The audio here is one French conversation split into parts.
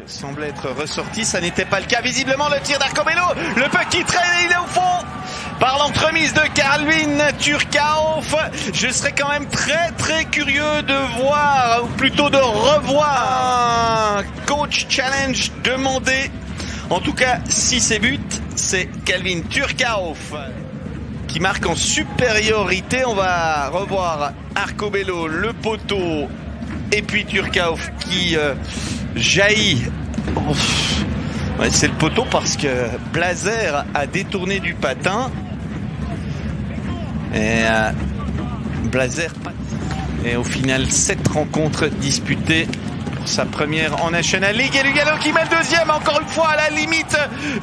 Semble être ressorti, ça n'était pas le cas. Visiblement le tir d'Arcobello, le puck qui traîne, il est au fond par l'entremise de Calvin Turcauf. Je serais quand même très curieux de voir, ou plutôt de revoir un coach challenge demandé. En tout cas, si c'est but, c'est Calvin Turcauf qui marque en supériorité. On va revoir Arcobello, le poteau, et puis Turcauf qui jaillit. Ouais, c'est le poteau parce que Blazer a détourné du patin. Et Blazer, et au final 7 rencontres disputées pour sa première en National League. Et Lugano qui met le deuxième, encore une fois à la limite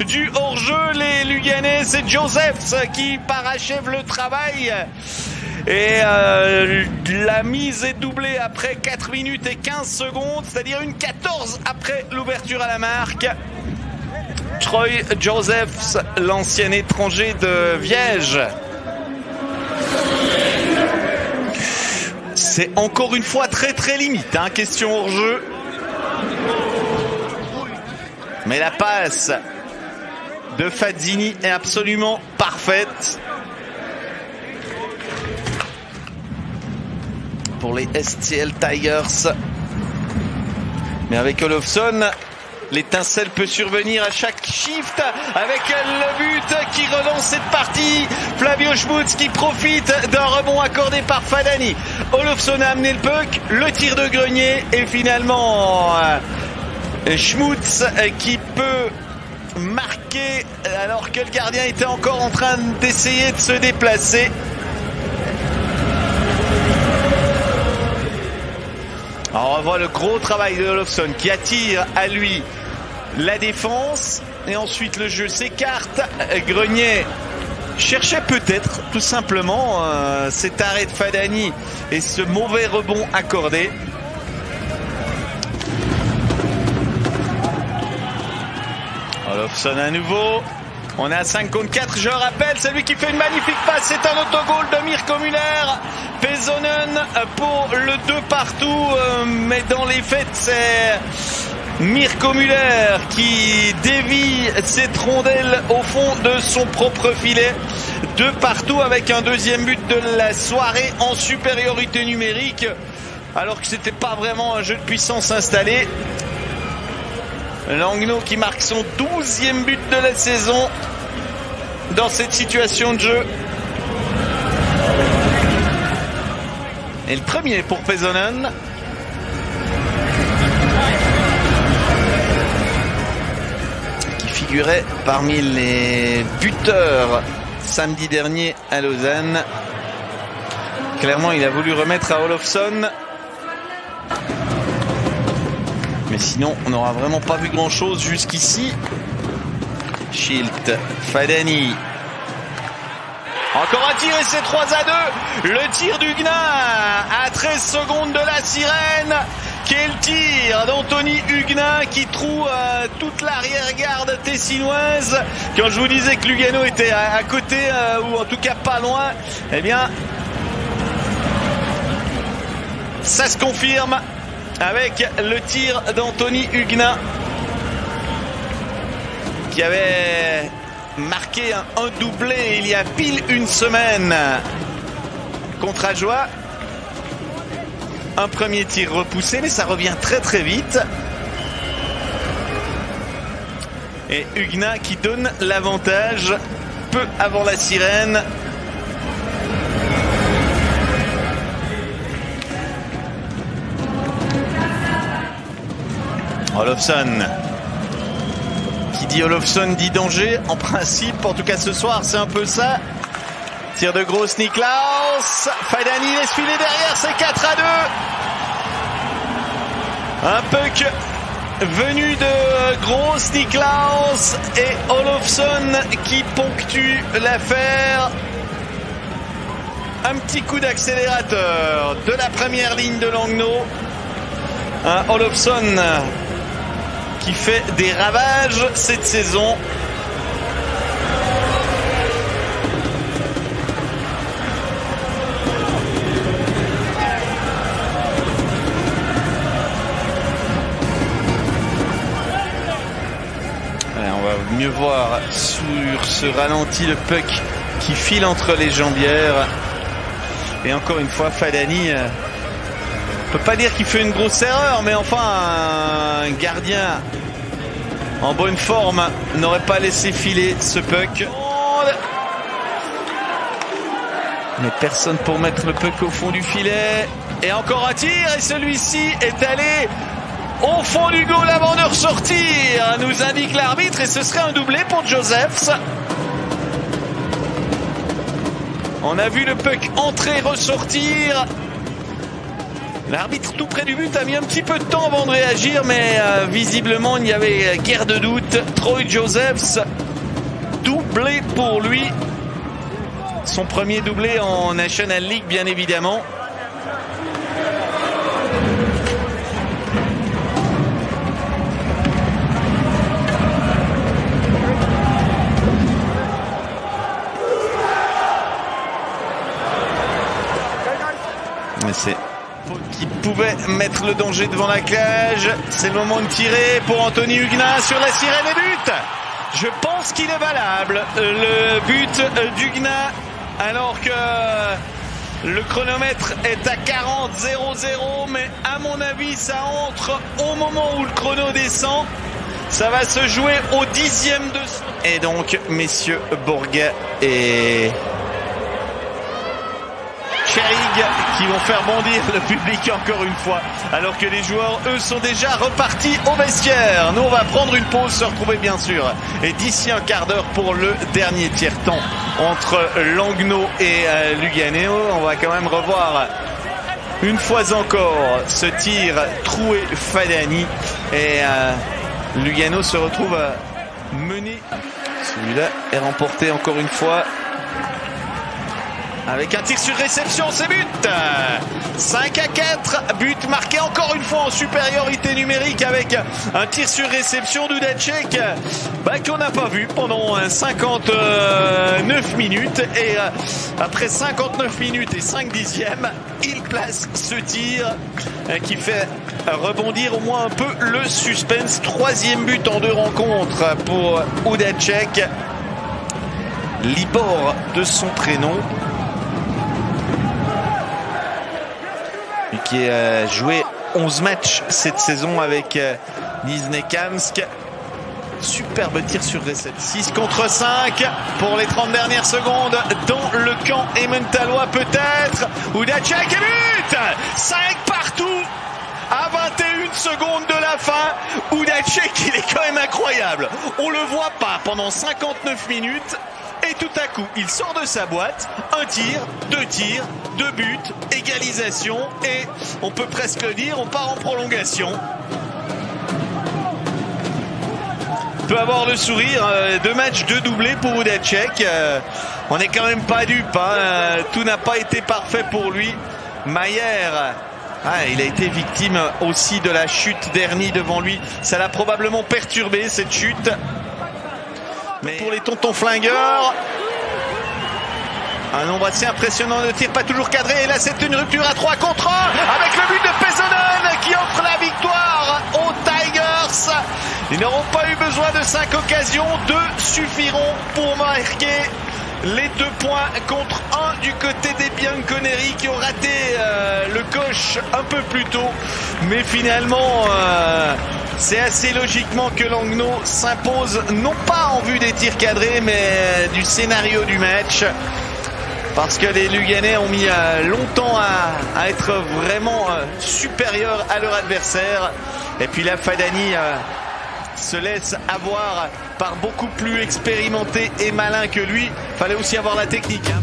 du hors-jeu. Les Luganais, c'est Josephs qui parachève le travail. Et la mise est doublée après 4 minutes et 15 secondes, c'est-à-dire une 14 après l'ouverture à la marque. Troy Josephs, l'ancien étranger de Viège. C'est encore une fois très limite, hein, question hors jeu. Mais la passe de Fazzini est absolument parfaite pour les STL Tigers. Mais avec Olofsson, l'étincelle peut survenir à chaque shift avec le but qui relance cette partie. Flavio Schmutz qui profite d'un rebond accordé par Fadani. Olofsson a amené le puck, le tir de Grenier et finalement Schmutz qui peut marquer alors que le gardien était encore en train d'essayer de se déplacer. Alors on revoit le gros travail de Olofsson qui attire à lui la défense et ensuite le jeu s'écarte. Grenier cherchait peut-être tout simplement cet arrêt de Fadani et ce mauvais rebond accordé. Olofsson à nouveau. On est à 5 contre 4, je rappelle, c'est lui qui fait une magnifique passe, c'est un autogol de Mirko Müller. Pesonen pour le 2 partout, mais dans les faits, c'est Mirko Müller qui dévie cette rondelle au fond de son propre filet. 2 partout avec un deuxième but de la soirée en supériorité numérique, alors que c'était pas vraiment un jeu de puissance installé. Langnau qui marque son 12e but de la saison dans cette situation de jeu. Et le premier pour Pesonen. Qui figurait parmi les buteurs samedi dernier à Lausanne. Clairement, il a voulu remettre à Olofsson. Mais sinon, on n'aura vraiment pas vu grand-chose jusqu'ici. Schilt, Fadani. Encore un tir et c'est 3-2. Le tir d'Huguenin à 13 secondes de la sirène. Quel tir d'Anthony Huguenin qui trouve toute l'arrière-garde tessinoise. Quand je vous disais que Lugano était à côté, ou en tout cas pas loin, eh bien, ça se confirme avec le tir d'Anthony Huguenin qui avait marqué un doublé il y a pile une semaine contre Ajoie. Un premier tir repoussé, mais ça revient très vite. Et Huguenin qui donne l'avantage peu avant la sirène. Olofsson. Qui dit Olofsson dit danger. En principe, en tout cas ce soir, c'est un peu ça. Tir de Gross Niklaus. Fadani laisse filer derrière, c'est 4-2. Un puck venu de Gross Niklaus et Olofsson qui ponctue l'affaire. Un petit coup d'accélérateur de la première ligne de Langnau. Olofsson qui fait des ravages cette saison. Mieux voir sur ce ralenti le puck qui file entre les jambières. Et encore une fois, Fadani, on peut pas dire qu'il fait une grosse erreur, mais enfin, un gardien en bonne forme n'aurait pas laissé filer ce puck. Mais personne pour mettre le puck au fond du filet. Et encore un tir, et celui-ci est allé au fond du goal avant de ressortir, nous indique l'arbitre, et ce serait un doublé pour Josephs. On a vu le puck entrer, ressortir. L'arbitre tout près du but a mis un petit peu de temps avant de réagir, mais visiblement il n'y avait guère de doute. Troy Josephs, doublé pour lui. Son premier doublé en National League, bien évidemment. C'est qui pouvait mettre le danger devant la cage. C'est le moment de tirer pour Anthony Huguenin sur la sirène et but. Je pense qu'il est valable, le but d'Huguenin, alors que le chronomètre est à 40-0-0, mais à mon avis ça entre au moment où le chrono descend. Ça va se jouer au 10e de... Et donc messieurs Bourget et Cherig qui vont faire bondir le public encore une fois, alors que les joueurs eux sont déjà repartis au vestiaire. Nous on va prendre une pause, se retrouver bien sûr, et d'ici un quart d'heure pour le dernier tiers-temps entre Langnau et Lugano. On va quand même revoir une fois encore ce tir troué Fadani, et Lugano se retrouve mené. Celui-là est remporté encore une fois avec un tir sur réception, c'est but. 5-4, but marqué encore une fois en supériorité numérique avec un tir sur réception d'Udacek qu'on n'a pas vu pendant 59 minutes. Et après 59 minutes et 5/10, il place ce tir qui fait rebondir au moins un peu le suspense. 3e but en 2 rencontres pour Udacek. Libor de son prénom, qui a joué 11 matchs cette saison avec Nizhnekamsk. Superbe tir sur réception. 6 contre 5 pour les 30 dernières secondes dans le camp emmentallois peut-être. Udacek et but. 5 partout à 21 secondes de la fin. Udacek, il est quand même incroyable. On le voit pas pendant 59 minutes. Et tout à coup, il sort de sa boîte, un tir, 2 tirs, 2 buts, égalisation, et on peut presque le dire, on part en prolongation. On peut avoir le sourire, 2 matchs, 2 doublés pour Udacek. On n'est quand même pas dupe, hein. Tout n'a pas été parfait pour lui. Mayer, il a été victime aussi de la chute d'Ernie devant lui. Ça l'a probablement perturbé, cette chute. Mais pour les tontons flingueurs, un nombre assez impressionnant de tirs, pas toujours cadré. Et là, c'est une rupture à 3 contre 1 avec le but de Pesonen qui offre la victoire aux Tigers. Ils n'auront pas eu besoin de 5 occasions. 2 suffiront pour marquer les 2 points contre 1 du côté des Bianconeri qui ont raté le coche un peu plus tôt. Mais finalement... c'est assez logiquement que Langnau s'impose, non pas en vue des tirs cadrés, mais du scénario du match. Parce que les Luganais ont mis longtemps à être vraiment supérieurs à leur adversaire. Et puis là, Fadani se laisse avoir par beaucoup plus expérimenté et malin que lui. Fallait aussi avoir la technique, hein.